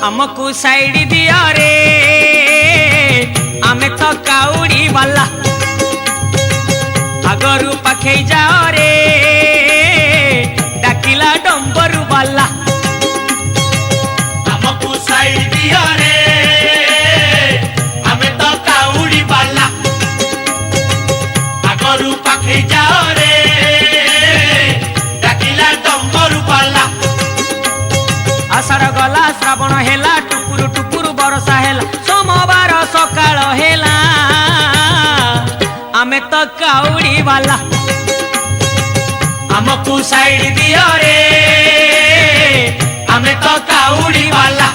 हमको साइड दिया रे आमे तो काउड़ी वाला आगरू पाखे जाओ रे डाकिला डंबरू वाला हमको साइड दिया रे आमे तो काउड़ी वाला आगरू पाखे जाओ रे डाकिला डंबरू वाला आषाढ़ गला श्रावण हेला टुकुरु टुकुरु बरसा हेला सोमवार सकाळ हेला आमे तो काउड़ी वाला हमको साइड दिया रे आमे तो काउड़ी वाला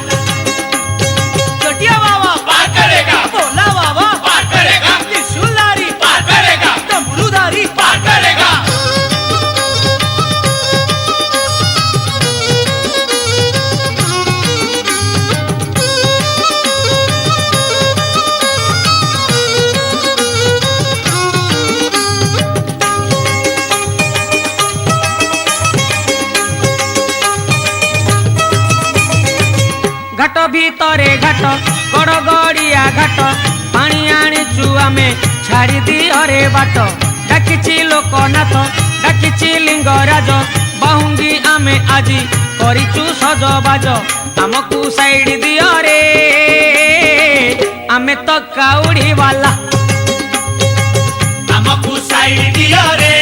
चटिया बाबा पार करेगा भोला बाबा पार करेगा त्रिशूलधारी पार करेगा डमरूधारी पार करेगा घाट भीतरे घाट गड़गड़िया घाट पानी आनीचु आमे छाड़ी दियो रे बाट डाकिची लोकनाथ डाकिची लिंगराज बाहुंगी आमे आजी करिचु सजबाज आमको साइड दियो रे आमे तो काउड़ी वाला हमको साइड दिया रे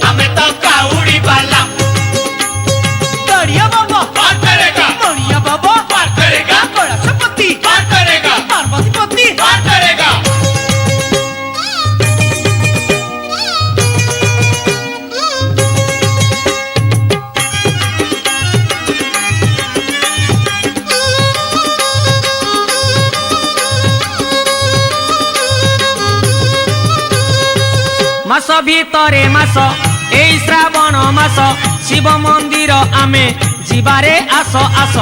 आमे तो काउड़ी वाला दड़िया बाबा पार करेगा मणिया बाबा पार करेगा गणेशपति पार करेगा पार्वती पति पार करेगा मास भीतरे मास एई श्रावण मास शिव मंदिर आमे जीवारे आस आस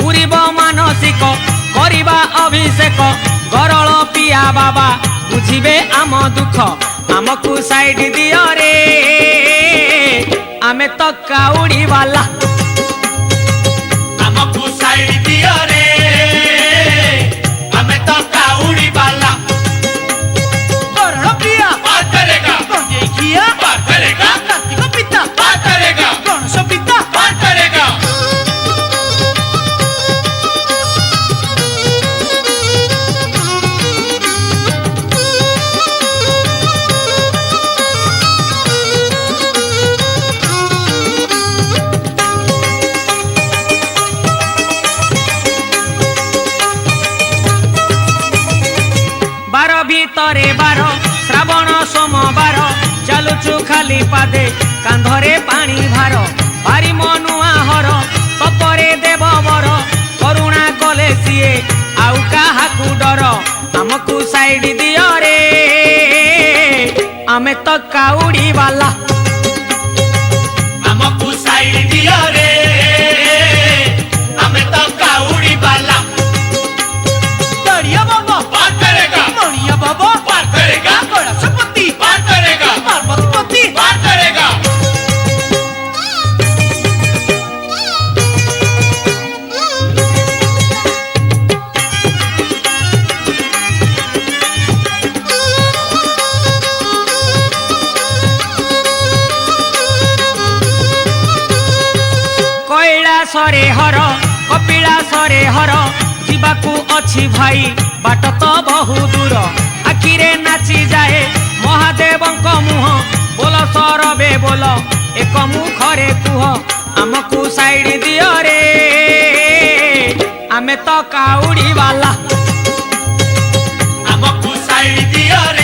पूरीब मानसिक करिबा अभिषेक गरल पिया बाबा बुझिबे आम दुख आमको साइड दियो रे आमे तो काउड़ी वाला हमको साइड दिया रे आमे तो काउड़ी वाला गरल पिया पार करेगा गंगेखिया पार करेगा कार्तिक पिता पार करेगा गणेश पिता पार करेगा बार भीतरे बार श्रावण सोमवार चालुचु खाली पादे कांधरे पानी भार भारी मनुआ हर तपरे देव बर करुणा कले सीए आउ काहाकू डर आमको साइड दियो रे आमे तो काउड़ी वाला हमको साइड दिया रे आमे तो काउड़ी वाला दड़िया बाबा पार करेगा मणिया बाबा पार करेगा गणेशपति पार करेगा पार्वती पति पार करेगा कैलासरे हर कपिलासरे हर जीवाकू अछि भाई बाट तो बहु दूर आखिरे नाची जाए महादेवंक मुह बोल सरबे बोल एक मुखरे कुह आमको साइड दियो रे आमे तो काउड़ी वाला हमको साइड दिया रे